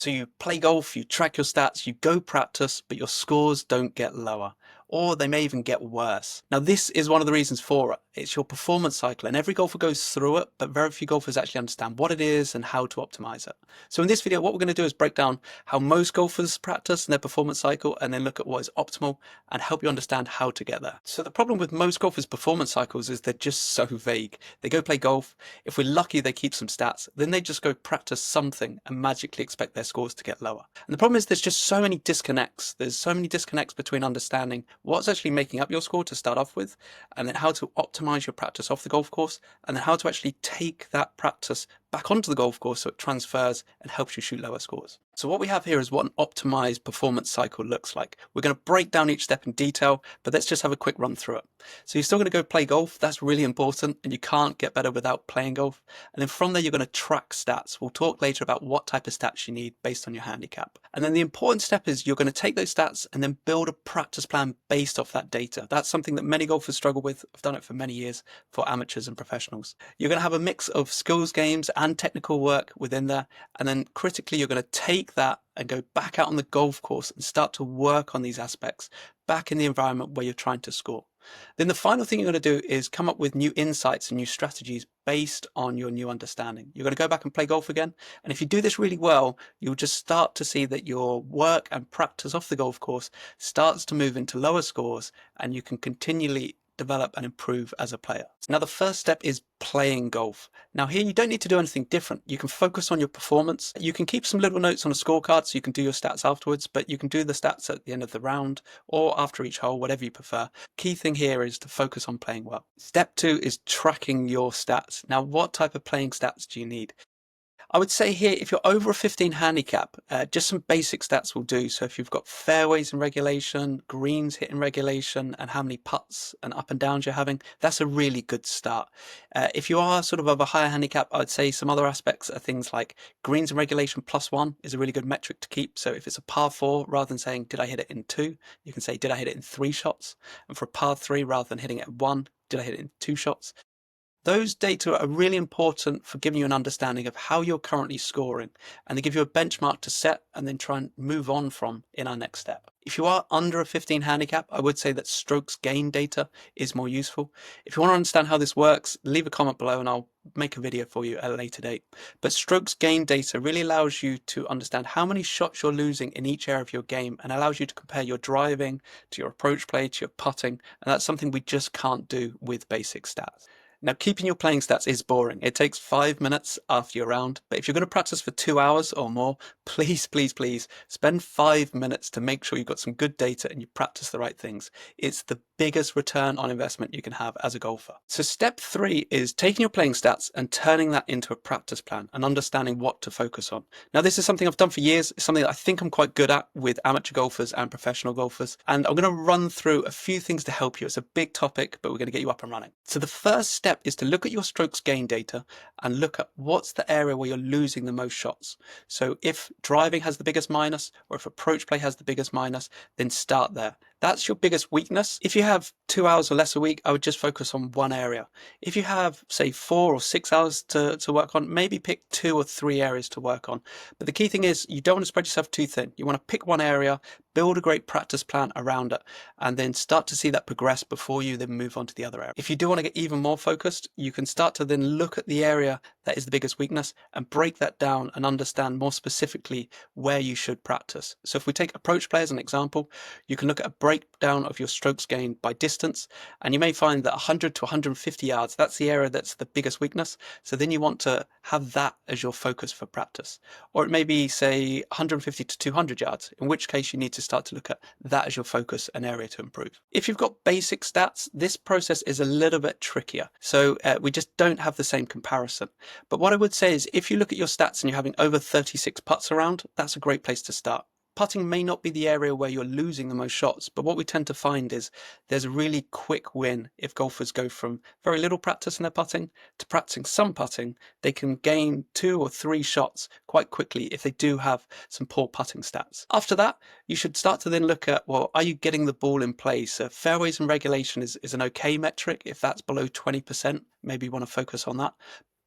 So you play golf, you track your stats, you go practice, but your scores don't get lower, or they may even get worse. Now, this is one of the reasons for it. It's your performance cycle, and every golfer goes through it, but very few golfers actually understand what it is and how to optimize it. So in this video, what we're going to do is break down how most golfers practice and their performance cycle, and then look at what is optimal and help you understand how to get there. So the problem with most golfers' performance cycles is they're just so vague. They go play golf. If we're lucky, they keep some stats. Then they just go practice something and magically expect their scores to get lower. And the problem is there's just so many disconnects. There's so many disconnects between understanding what's actually making up your score to start off with, and then how to optimize your practice off the golf course, and then how to actually take that practice back onto the golf course so it transfers and helps you shoot lower scores. So what we have here is what an optimized performance cycle looks like. We're going to break down each step in detail, but let's just have a quick run through it. So you're still going to go play golf. That's really important, and you can't get better without playing golf. And then from there, you're going to track stats. We'll talk later about what type of stats you need based on your handicap. And then the important step is you're going to take those stats and then build a practice plan based off that data. That's something that many golfers struggle with. I've done it for many years for amateurs and professionals. You're going to have a mix of skills games and technical work within there. And then critically, you're going to take that and go back out on the golf course and start to work on these aspects back in the environment where you're trying to score. Then the final thing you're going to do is come up with new insights and new strategies based on your new understanding. You're going to go back and play golf again. And if you do this really well, you'll just start to see that your work and practice off the golf course starts to move into lower scores, and you can continually develop and improve as a player. Now, the first step is playing golf. Now here, you don't need to do anything different. You can focus on your performance. You can keep some little notes on a scorecard so you can do your stats afterwards, but you can do the stats at the end of the round or after each hole, whatever you prefer. Key thing here is to focus on playing well. Step 2 is tracking your stats. Now, what type of playing stats do you need? I would say here, if you're over a 15 handicap, just some basic stats will do. So if you've got fairways in regulation, greens hit in regulation, and how many putts and up and downs you're having, that's a really good start. If you are sort of a higher handicap, I'd say some other aspects are things like greens in regulation +1 is a really good metric to keep. So if it's a par 4, rather than saying, did I hit it in 2, you can say, did I hit it in 3 shots? And for a par 3, rather than hitting it at 1, did I hit it in 2 shots? Those data are really important for giving you an understanding of how you're currently scoring, and they give you a benchmark to set and then try and move on from in our next step. If you are under a 15 handicap, I would say that strokes gain data is more useful. If you want to understand how this works, leave a comment below and I'll make a video for you at a later date. But strokes gain data really allows you to understand how many shots you're losing in each area of your game, and allows you to compare your driving to your approach play to your putting, and that's something we just can't do with basic stats. Now, keeping your playing stats is boring. It takes 5 minutes after your round, but if you're going to practice for 2 hours or more, please, please, please spend 5 minutes to make sure you've got some good data and you practice the right things. It's the biggest return on investment you can have as a golfer. So step 3 is taking your playing stats and turning that into a practice plan and understanding what to focus on. Now, this is something I've done for years. It's something that I think I'm quite good at with amateur golfers and professional golfers. And I'm going to run through a few things to help you. It's a big topic, but we're going to get you up and running. So the first step is to look at your strokes gain data and look at what's the area where you're losing the most shots. So if driving has the biggest minus, or if approach play has the biggest minus, then start there. That's your biggest weakness. If you have 2 hours or less a week, I would just focus on one area. If you have, say, 4 or 6 hours to work on, maybe pick 2 or 3 areas to work on. But the key thing is you don't want to spread yourself too thin. You want to pick one area, build a great practice plan around it, and then start to see that progress before you then move on to the other area. If you do want to get even more focused, you can start to then look at the area that is the biggest weakness and break that down and understand more specifically where you should practice. So if we take approach play as an example, you can look at a breakdown of your strokes gained by distance, and you may find that 100 to 150 yards, that's the area that's the biggest weakness. So then you want to have that as your focus for practice. Or it may be, say, 150 to 200 yards, in which case you need to start to look at that as your focus and area to improve. If you've got basic stats, this process is a little bit trickier. So we just don't have the same comparison. But what I would say is if you look at your stats and you're having over 36 putts around, that's a great place to start. Putting may not be the area where you're losing the most shots, but what we tend to find is there's a really quick win if golfers go from very little practice in their putting to practicing some putting. They can gain 2 or 3 shots quite quickly if they do have some poor putting stats. After that, you should start to then look at, well, are you getting the ball in play? So fairways and regulation is an okay metric. If that's below 20%, maybe you want to focus on that.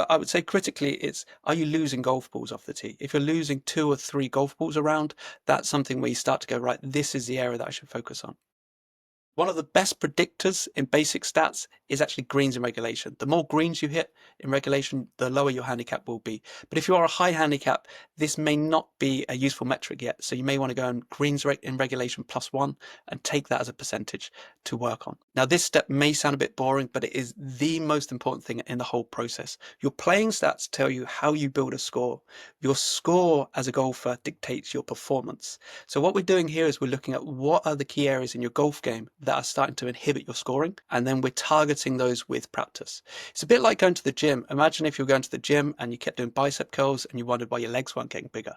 But I would say critically, it's, are you losing golf balls off the tee? If you're losing 2 or 3 golf balls around, that's something where you start to go, right, this is the area that I should focus on. One of the best predictors in basic stats is actually greens in regulation. The more greens you hit in regulation, the lower your handicap will be. But if you are a high handicap, this may not be a useful metric yet. So you may want to go on greens in regulation +1 and take that as a percentage to work on. Now, this step may sound a bit boring, but it is the most important thing in the whole process. Your playing stats tell you how you build a score. Your score as a golfer dictates your performance. So what we're doing here is we're looking at what are the key areas in your golf game that are starting to inhibit your scoring, and then we're targeting those with practice. It's a bit like going to the gym. Imagine if you were going to the gym and you kept doing bicep curls and you wondered why your legs weren't getting bigger.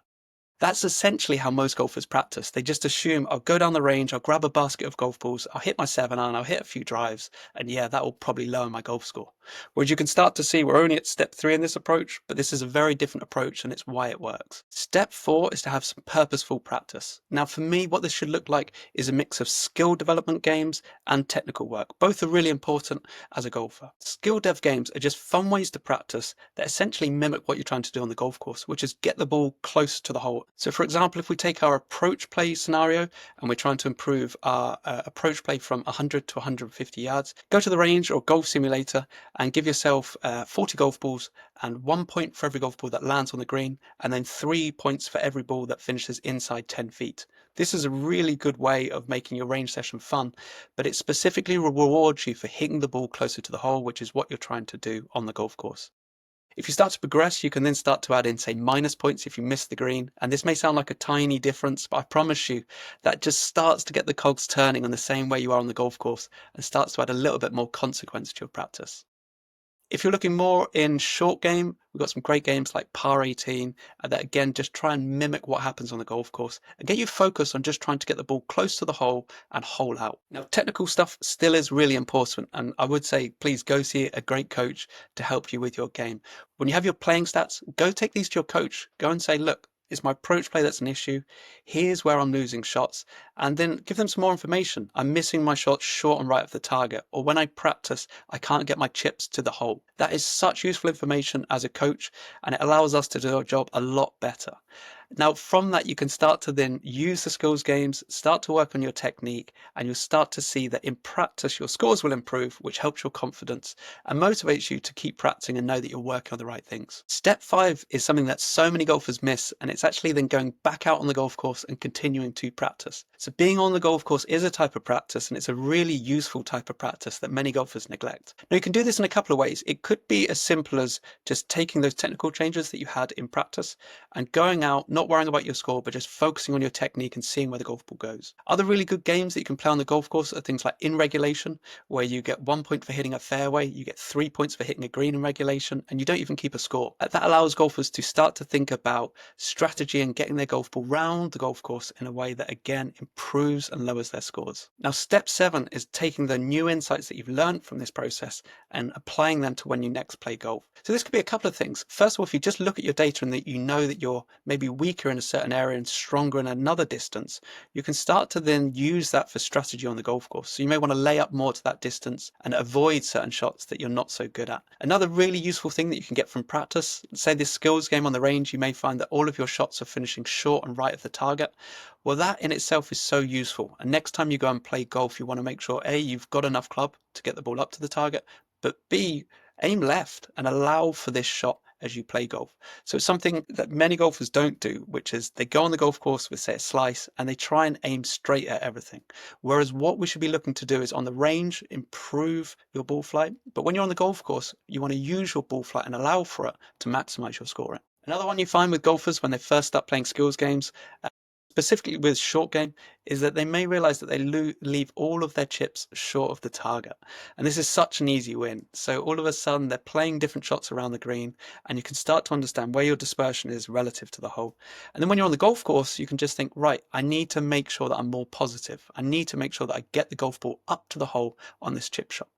That's essentially how most golfers practice. They just assume, I'll go down the range, I'll grab a basket of golf balls, I'll hit my 7-iron, I'll hit a few drives, and yeah, that will probably lower my golf score. Whereas you can start to see we're only at step 3 in this approach, but this is a very different approach and it's why it works. Step 4 is to have some purposeful practice. Now for me, what this should look like is a mix of skill development games and technical work. Both are really important as a golfer. Skill dev games are just fun ways to practice that essentially mimic what you're trying to do on the golf course, which is get the ball close to the hole. So for example, if we take our approach play scenario and we're trying to improve our approach play from 100 to 150 yards, go to the range or golf simulator and give yourself 40 golf balls and 1 point for every golf ball that lands on the green, and then 3 points for every ball that finishes inside 10 feet. This is a really good way of making your range session fun, but it specifically rewards you for hitting the ball closer to the hole, which is what you're trying to do on the golf course. If you start to progress, you can then start to add in, say, minus points if you miss the green. And this may sound like a tiny difference, but I promise you that just starts to get the cogs turning in the same way you are on the golf course and starts to add a little bit more consequence to your practice. If you're looking more in short game, we've got some great games like Par 18 that again just try and mimic what happens on the golf course and get you focused on just trying to get the ball close to the hole and hole out. Now, technical stuff still is really important, and I would say please go see a great coach to help you with your game. When you have your playing stats, go take these to your coach. Go and say, look, it's my approach play that's an issue. Here's where I'm losing shots. And then give them some more information. I'm missing my shots short and right of the target. Or when I practice, I can't get my chips to the hole. That is such useful information as a coach, and it allows us to do our job a lot better. Now, from that, you can start to then use the skills games, start to work on your technique, and you'll start to see that in practice, your scores will improve, which helps your confidence and motivates you to keep practicing and know that you're working on the right things. Step 5 is something that so many golfers miss, and it's actually then going back out on the golf course and continuing to practice. So being on the golf course is a type of practice, and it's a really useful type of practice that many golfers neglect. Now, you can do this in a couple of ways. It could be as simple as just taking those technical changes that you had in practice and going out, not worrying about your score, but just focusing on your technique and seeing where the golf ball goes. Other really good games that you can play on the golf course are things like in regulation, where you get 1 point for hitting a fairway, you get 3 points for hitting a green in regulation, and you don't even keep a score. That allows golfers to start to think about strategy and getting their golf ball round the golf course in a way that again improves and lowers their scores. Now, step 7 is taking the new insights that you've learned from this process and applying them to when you next play golf. So this could be a couple of things. First of all, if you just look at your data and that you know that you're maybe weaker in a certain area and stronger in another distance, you can start to then use that for strategy on the golf course. So you may want to lay up more to that distance and avoid certain shots that you're not so good at. Another really useful thing that you can get from practice, say this skills game on the range, you may find that all of your shots are finishing short and right of the target. Well, that in itself is so useful. And next time you go and play golf, you want to make sure A, you've got enough club to get the ball up to the target, but B, aim left and allow for this shot as you play golf. So it's something that many golfers don't do, which is they go on the golf course with, say, a slice and they try and aim straight at everything. Whereas what we should be looking to do is on the range, improve your ball flight. But when you're on the golf course, you want to use your ball flight and allow for it to maximize your scoring. Another one you find with golfers when they first start playing skills games, specifically with short game, is that they may realize that they leave all of their chips short of the target. And this is such an easy win. So all of a sudden they're playing different shots around the green and you can start to understand where your dispersion is relative to the hole. And then when you're on the golf course, you can just think, right, I need to make sure that I'm more positive. I need to make sure that I get the golf ball up to the hole on this chip shot.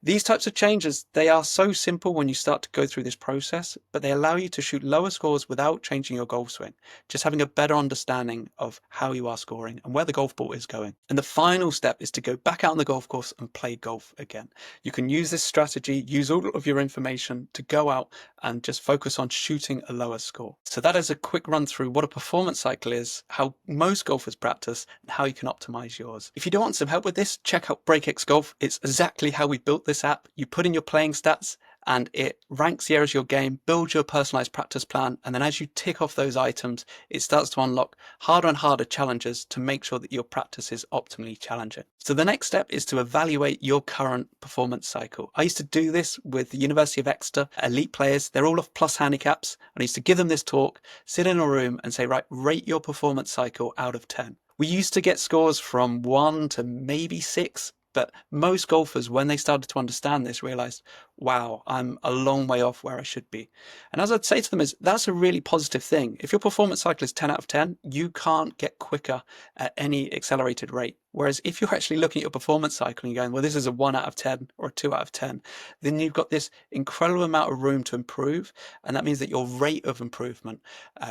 These types of changes, they are so simple when you start to go through this process, but they allow you to shoot lower scores without changing your golf swing, just having a better understanding of how you are scoring and where the golf ball is going. And the final step is to go back out on the golf course and play golf again. You can use this strategy, use all of your information to go out and just focus on shooting a lower score. So that is a quick run through what a performance cycle is, how most golfers practice, and how you can optimize yours. If you do want some help with this, check out BreakX Golf. It's exactly how we built this app. You put in your playing stats and it ranks the areas of your game, builds your personalized practice plan, and then as you tick off those items, it starts to unlock harder and harder challenges to make sure that your practice is optimally challenging. So the next step is to evaluate your current performance cycle. I used to do this with the University of Exeter elite players. They're all off plus handicaps. And I used to give them this talk, sit in a room and say, right, rate your performance cycle out of 10. We used to get scores from 1 to maybe 6. But most golfers, when they started to understand this, realized, wow, I'm a long way off where I should be. And as I'd say to them is, that's a really positive thing. If your performance cycle is 10 out of 10, you can't get quicker at any accelerated rate. Whereas if you're actually looking at your performance cycle and you're going, well, this is a 1 out of 10 or a 2 out of 10, then you've got this incredible amount of room to improve. And that means that your rate of improvement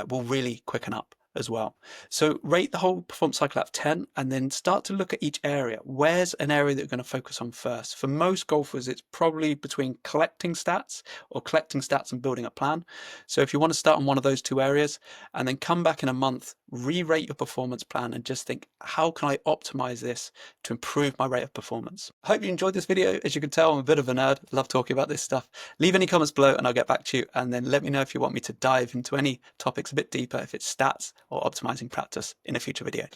will really quicken up as well. So rate the whole performance cycle out of 10 and then start to look at each area. Where's an area that you're going to focus on first? For most golfers, it's probably between collecting stats and building a plan. So if you want to start on one of those two areas and then come back in a month, re-rate your performance plan and just think, how can I optimize this to improve my rate of performance? I hope you enjoyed this video. As you can tell, I'm a bit of a nerd. I love talking about this stuff. Leave any comments below and I'll get back to you. And then let me know if you want me to dive into any topics a bit deeper, if it's stats or optimizing practice in a future video.